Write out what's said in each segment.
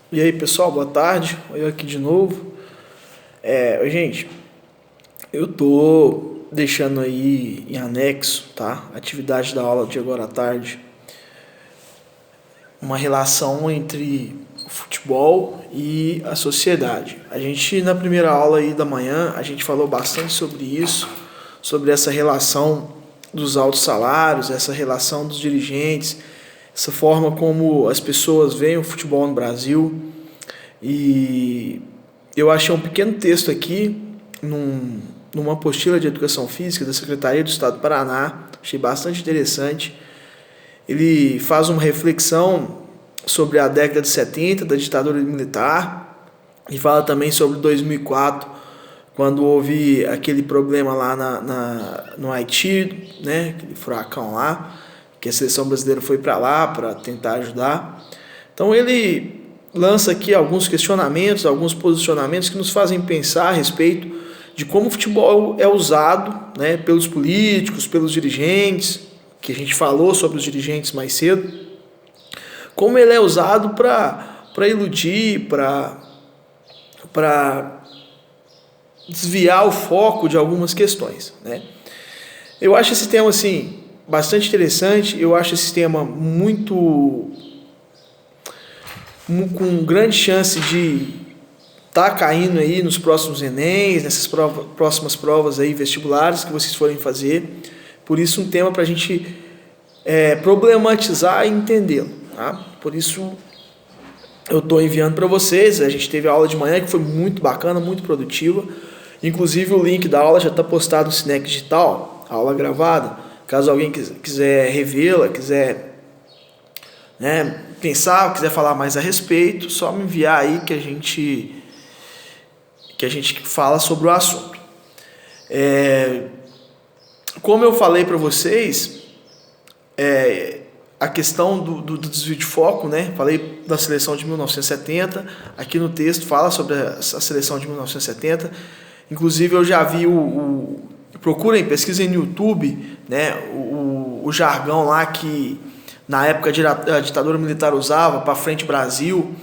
E aí, pessoal, boa tarde. Eu aqui de novo. Gente, eu tô deixando aí em anexo, tá? Atividade da aula de agora à tarde, uma relação entre o futebol e a sociedade. A gente na primeira aula aí da manhã, a gente falou bastante sobre isso, sobre essa relação dos altos salários, essa relação dos dirigentes, essa forma como as pessoas veem o futebol no Brasil. E eu achei um pequeno texto aqui numa apostila de educação física da Secretaria do Estado do Paraná, achei bastante interessante. Ele faz uma reflexão sobre a década de 70 da ditadura militar e fala também sobre 2004, quando houve aquele problema lá no Haiti, né, aquele furacão lá, que a seleção brasileira foi para lá para tentar ajudar. Então ele lança aqui alguns questionamentos, alguns posicionamentos que nos fazem pensar a respeito de como o futebol é usado, né, pelos políticos, pelos dirigentes, que a gente falou sobre os dirigentes mais cedo, como ele é usado para iludir, para desviar o foco de algumas questões, né? Eu acho esse tema assim bastante interessante, eu acho esse tema com grande chance de estar caindo aí nos próximos Enems, nessas próximas provas aí vestibulares que vocês forem fazer. Por isso um tema para a gente problematizar e entendê-lo, tá? Por isso eu estou enviando para vocês. A gente teve a aula de manhã que foi muito bacana, muito produtiva. Inclusive o link da aula já está postado no Cinec Digital, a aula gravada. Caso alguém quiser revê-la, quiser, né, pensar, quiser falar mais a respeito, só me enviar aí que a gente fala sobre o assunto. Como eu falei para vocês, a questão do desvio de foco, né? Falei da seleção de 1970, aqui no texto fala sobre a seleção de 1970. Inclusive eu já vi procurem, pesquisem no YouTube, né, o jargão lá que na época a ditadura militar usava, para frente Brasil,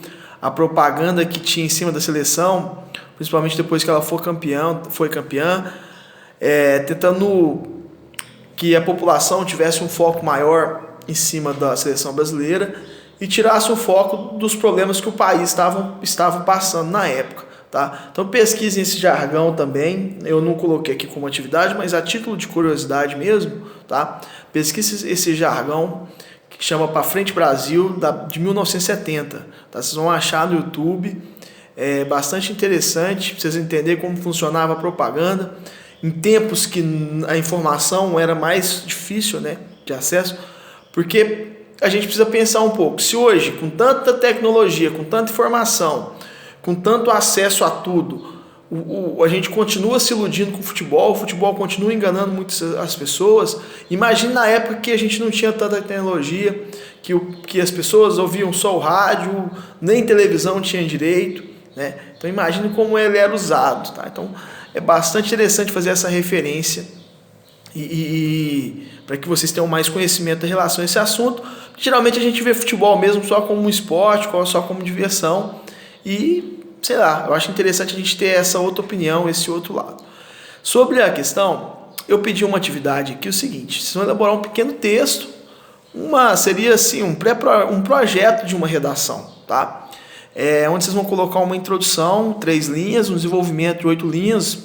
a propaganda que tinha em cima da seleção, principalmente depois que ela foi campeã, tentando que a população tivesse um foco maior em cima da seleção brasileira e tirasse o foco dos problemas que o país estava passando na época, tá? Então pesquisem esse jargão também, eu não coloquei aqui como atividade, mas a título de curiosidade mesmo, tá? Pesquisem esse jargão que chama Pra Frente Brasil, de 1970, tá? Vocês vão achar no YouTube, é bastante interessante para vocês entenderem como funcionava a propaganda, em tempos que a informação era mais difícil, né, de acesso, porque a gente precisa pensar um pouco, se hoje, com tanta tecnologia, com tanta informação, com tanto acesso a tudo, a gente continua se iludindo com o futebol continua enganando muitas as pessoas. Imagine na época que a gente não tinha tanta tecnologia, que as pessoas ouviam só o rádio, nem televisão tinha direito, né? Então imagine como ele era usado, tá? Então é bastante interessante fazer essa referência e para que vocês tenham mais conhecimento em relação a esse assunto. Geralmente a gente vê futebol mesmo só como um esporte, só como diversão e sei lá, eu acho interessante a gente ter essa outra opinião, esse outro lado. Sobre a questão, eu pedi uma atividade aqui, o seguinte, vocês vão elaborar um pequeno texto, seria assim, um projeto de uma redação, tá? Onde vocês vão colocar uma introdução, 3 linhas, um desenvolvimento de 8 linhas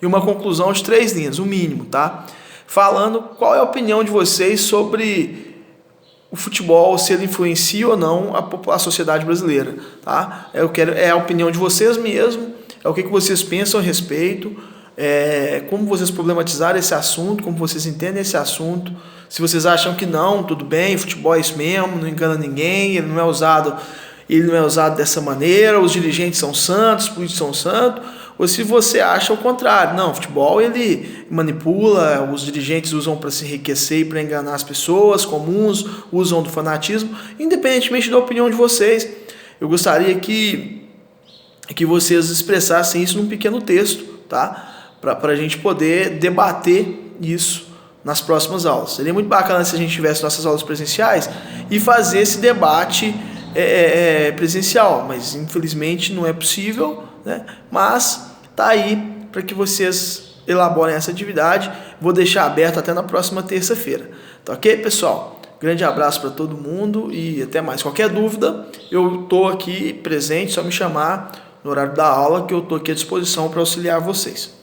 e uma conclusão de 3 linhas, o mínimo, tá? Falando qual é a opinião de vocês sobre o futebol, se ele influencia ou não a sociedade brasileira, tá? É a opinião de vocês mesmo, é o que vocês pensam a respeito, como vocês problematizaram esse assunto, como vocês entendem esse assunto, se vocês acham que não, tudo bem, futebol é isso mesmo, não engana ninguém, ele não é usado dessa maneira, os dirigentes são santos, os políticos são santos, ou se você acha o contrário, não, o futebol ele manipula, os dirigentes usam para se enriquecer e para enganar as pessoas comuns, usam do fanatismo, independentemente da opinião de vocês, eu gostaria que vocês expressassem isso num pequeno texto, tá? Para a gente poder debater isso nas próximas aulas. Seria muito bacana se a gente tivesse nossas aulas presenciais e fazer esse debate presencial, mas infelizmente não é possível, né? Mas tá aí para que vocês elaborem essa atividade. Vou deixar aberto até na próxima terça-feira. Tá ok, pessoal? Grande abraço para todo mundo e até mais. Qualquer dúvida, eu estou aqui presente, só me chamar no horário da aula que eu estou aqui à disposição para auxiliar vocês.